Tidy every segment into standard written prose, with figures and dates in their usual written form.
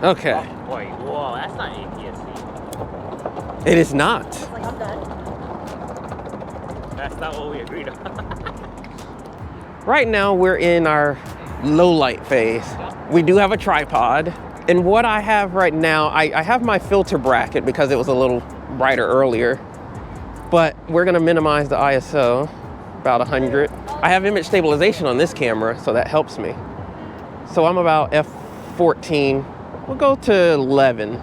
Okay. Oh, boy, whoa, that's not APS-C. It is not. It's like, I'm done. That's not what we agreed on. Right now we're in our low light phase. We do have a tripod. And what I have right now, I have my filter bracket because it was a little brighter earlier. But we're gonna minimize the ISO, about 100. I have image stabilization on this camera, so that helps me. So I'm about f14. We'll go to 11.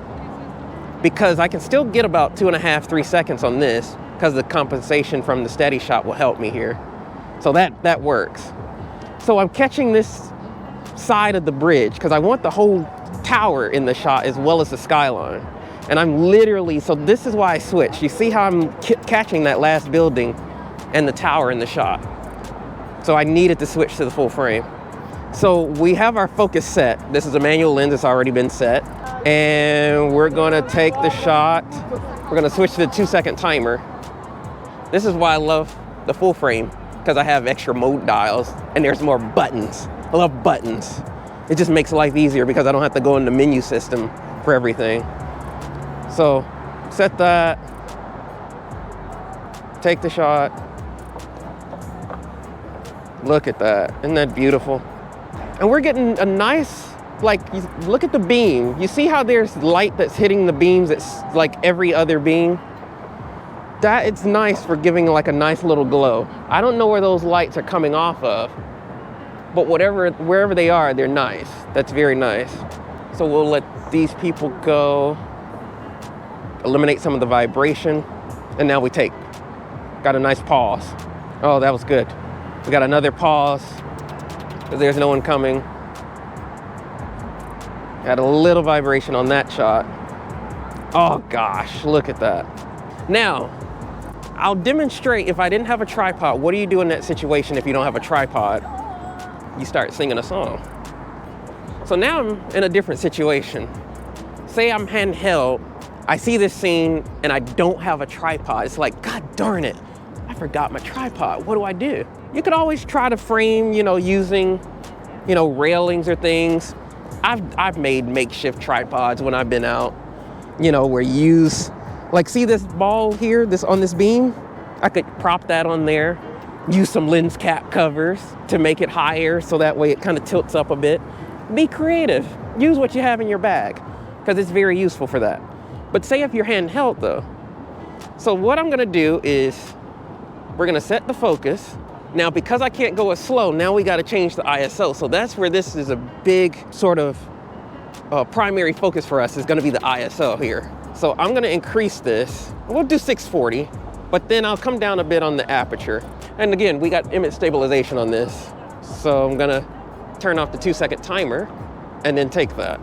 Because I can still get about 2.5, 3 seconds on this, because the compensation from the steady shot will help me here. So that works. So I'm catching this side of the bridge, because I want the whole tower in the shot as well as the skyline. And I'm literally, so this is why I switched. You see how I'm catching that last building and the tower in the shot. So I needed to switch to the full frame. So we have our focus set. This is a manual lens that's already been set. And we're gonna take the shot. We're gonna switch to the 2-second timer. This is why I love the full frame, because I have extra mode dials and there's more buttons. I love buttons. It just makes life easier because I don't have to go in the menu system for everything. So set that, take the shot. Look at that, isn't that beautiful? And we're getting a nice, like, look at the beam. You see how there's light that's hitting the beams that's like every other beam? That it's nice for giving like a nice little glow. I don't know where those lights are coming off of, but wherever they are, they're nice. That's very nice. So we'll let these people go, eliminate some of the vibration, and now we take. Got a nice pause. Oh, that was good. We got another pause, because there's no one coming. Had a little vibration on that shot. Oh gosh, look at that. Now, I'll demonstrate if I didn't have a tripod. What do you do in that situation if you don't have a tripod? You start singing a song. So now I'm in a different situation. Say I'm handheld, I see this scene and I don't have a tripod. It's like, God darn it, I forgot my tripod. What do I do? You could always try to frame, using, railings or things. I've made makeshift tripods when I've been out, where you use, like, see this ball here, on this beam? I could prop that on there, use some lens cap covers to make it higher so that way it kind of tilts up a bit. Be creative. Use what you have in your bag, because it's very useful for that. But say if you're handheld though. So what I'm gonna do is, we're gonna set the focus. Now, because I can't go as slow, now we gotta change the ISO. So that's where this is a big sort of primary focus for us, is gonna be the ISO here. So I'm gonna increase this. We'll do 640, but then I'll come down a bit on the aperture. And again, we got image stabilization on this. So I'm gonna turn off the 2-second timer and then take that.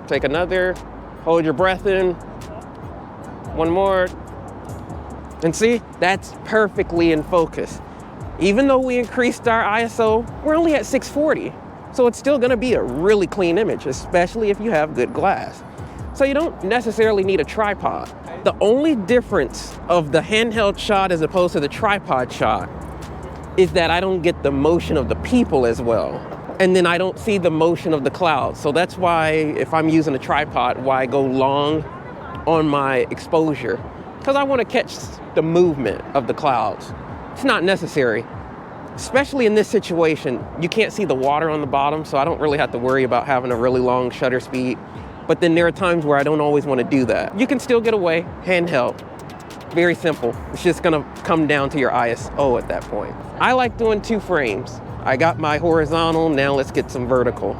Take another, hold your breath in. One more. And see, that's perfectly in focus. Even though we increased our ISO, we're only at 640. So it's still gonna be a really clean image, especially if you have good glass. So you don't necessarily need a tripod. The only difference of the handheld shot as opposed to the tripod shot is that I don't get the motion of the people as well. And then I don't see the motion of the clouds. So that's why, if I'm using a tripod, why I go long on my exposure, because I want to catch the movement of the clouds. It's not necessary, especially in this situation. You can't see the water on the bottom, so I don't really have to worry about having a really long shutter speed. But then there are times where I don't always want to do that. You can still get away handheld. Very simple. It's just gonna come down to your ISO at that point. I like doing 2 frames. I got my horizontal, now let's get some vertical.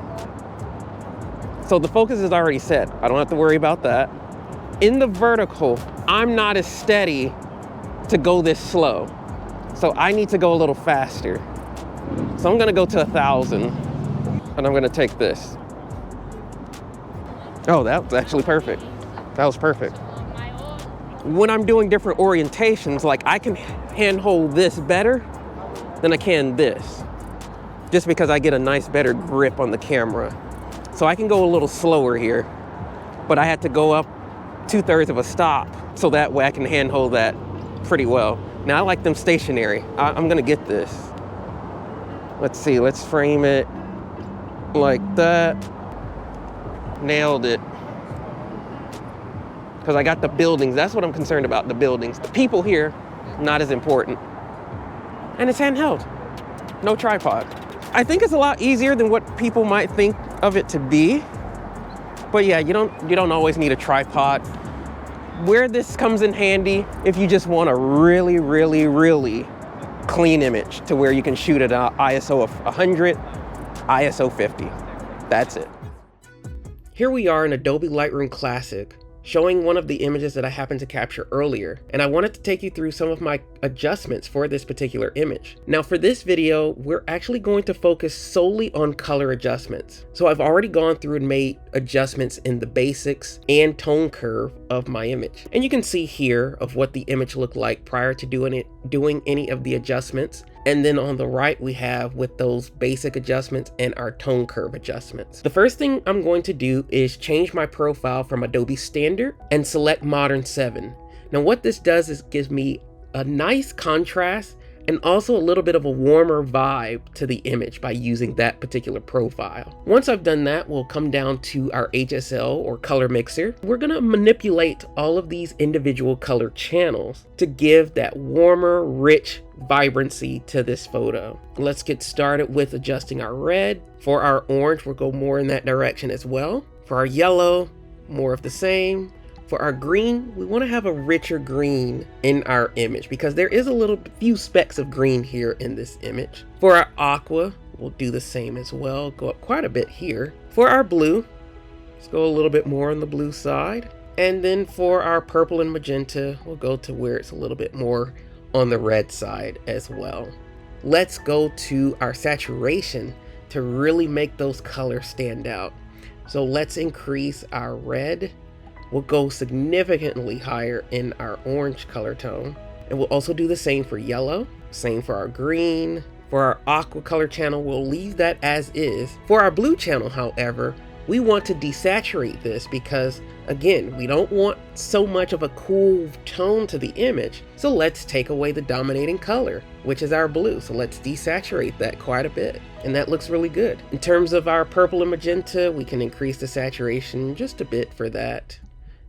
So the focus is already set. I don't have to worry about that. In the vertical, I'm not as steady to go this slow. So I need to go a little faster. So I'm gonna go to 1,000 and I'm gonna take this. Oh, that was actually perfect. That was perfect. When I'm doing different orientations, like, I can handhold this better than I can this, just because I get a nice, better grip on the camera. So I can go a little slower here, but I had to go up 2/3 of a stop, so that way I can handhold that pretty well. Now, I like them stationary. I'm gonna get this. Let's see, let's frame it like that. Nailed it. Because I got the buildings. That's what I'm concerned about, the buildings. The people here, not as important. And it's handheld, no tripod. I think it's a lot easier than what people might think of it to be. But yeah, you don't always need a tripod. Where this comes in handy, if you just want a really, really, really clean image to where you can shoot at ISO of 100, ISO 50. That's it. Here we are in Adobe Lightroom Classic, showing one of the images that I happened to capture earlier, and I wanted to take you through some of my adjustments for this particular image. Now for this video, we're actually going to focus solely on color adjustments. So I've already gone through and made adjustments in the basics and tone curve of my image. And you can see here of what the image looked like prior to doing any of the adjustments. And then on the right, we have with those basic adjustments and our tone curve adjustments. The first thing I'm going to do is change my profile from Adobe Standard and select Modern 7. Now what this does is gives me a nice contrast and also a little bit of a warmer vibe to the image by using that particular profile. Once I've done that, we'll come down to our HSL or color mixer. We're gonna manipulate all of these individual color channels to give that warmer, rich vibrancy to this photo. Let's get started with adjusting our red. For our orange, we'll go more in that direction as well. For our yellow, more of the same. For our green, we want to have a richer green in our image because there is a few specks of green here in this image. For our aqua, we'll do the same as well, go up quite a bit here. For our blue, let's go a little bit more on the blue side. And then for our purple and magenta, we'll go to where it's a little bit more on the red side as well. Let's go to our saturation to really make those colors stand out. So let's increase our red. We'll go significantly higher in our orange color tone. And we'll also do the same for yellow, same for our green. For our aqua color channel, we'll leave that as is. For our blue channel, however, we want to desaturate this because, again, we don't want so much of a cool tone to the image. So let's take away the dominating color, which is our blue. So let's desaturate that quite a bit. And that looks really good. In terms of our purple and magenta, we can increase the saturation just a bit for that.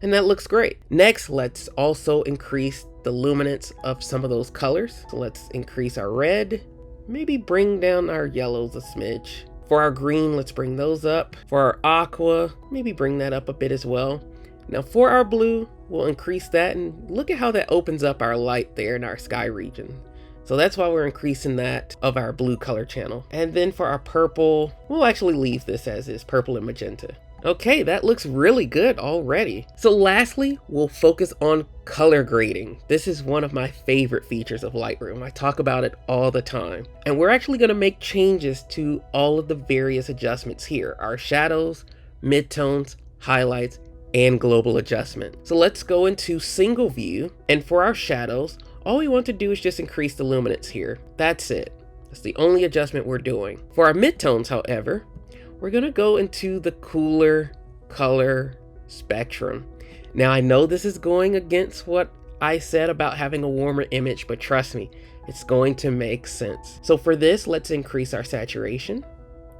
And that looks great. Next, let's also increase the luminance of some of those colors. So let's increase our red, maybe bring down our yellows a smidge. For our green, let's bring those up. For our aqua, maybe bring that up a bit as well. Now for our blue, we'll increase that and look at how that opens up our light there in our sky region. So that's why we're increasing that of our blue color channel. And then for our purple, we'll actually leave this as is, purple and magenta. Okay, that looks really good already. So lastly, we'll focus on color grading. This is one of my favorite features of Lightroom. I talk about it all the time. And we're actually gonna make changes to all of the various adjustments here. Our shadows, midtones, highlights, and global adjustment. So let's go into single view. And for our shadows, all we want to do is just increase the luminance here. That's it. That's the only adjustment we're doing. For our midtones, however, we're gonna go into the cooler color spectrum. Now I know this is going against what I said about having a warmer image, but trust me, it's going to make sense. So for this, let's increase our saturation.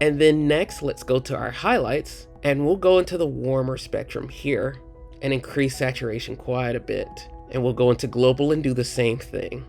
And then next, let's go to our highlights and we'll go into the warmer spectrum here and increase saturation quite a bit. And we'll go into global and do the same thing.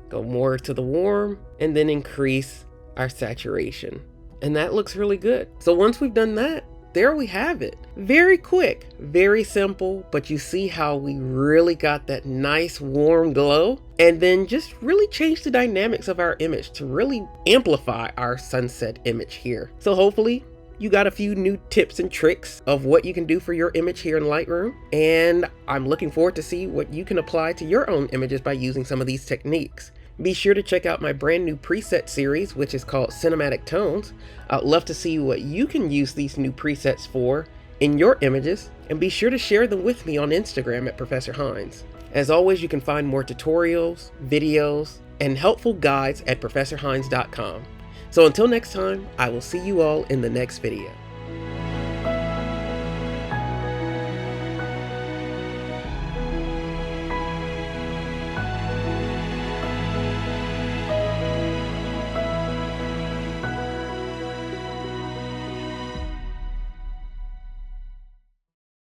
Go more to the warm and then increase our saturation. And that looks really good. So once we've done that, there we have it. Very quick, very simple, but you see how we really got that nice warm glow and then just really change the dynamics of our image to really amplify our sunset image here. So hopefully you got a few new tips and tricks of what you can do for your image here in Lightroom. And I'm looking forward to see what you can apply to your own images by using some of these techniques. Be sure to check out my brand new preset series, which is called Cinematic Tones. I'd love to see what you can use these new presets for in your images, and be sure to share them with me on Instagram at Professor Hines. As always, you can find more tutorials, videos, and helpful guides at professorhines.com. So until next time, I will see you all in the next video.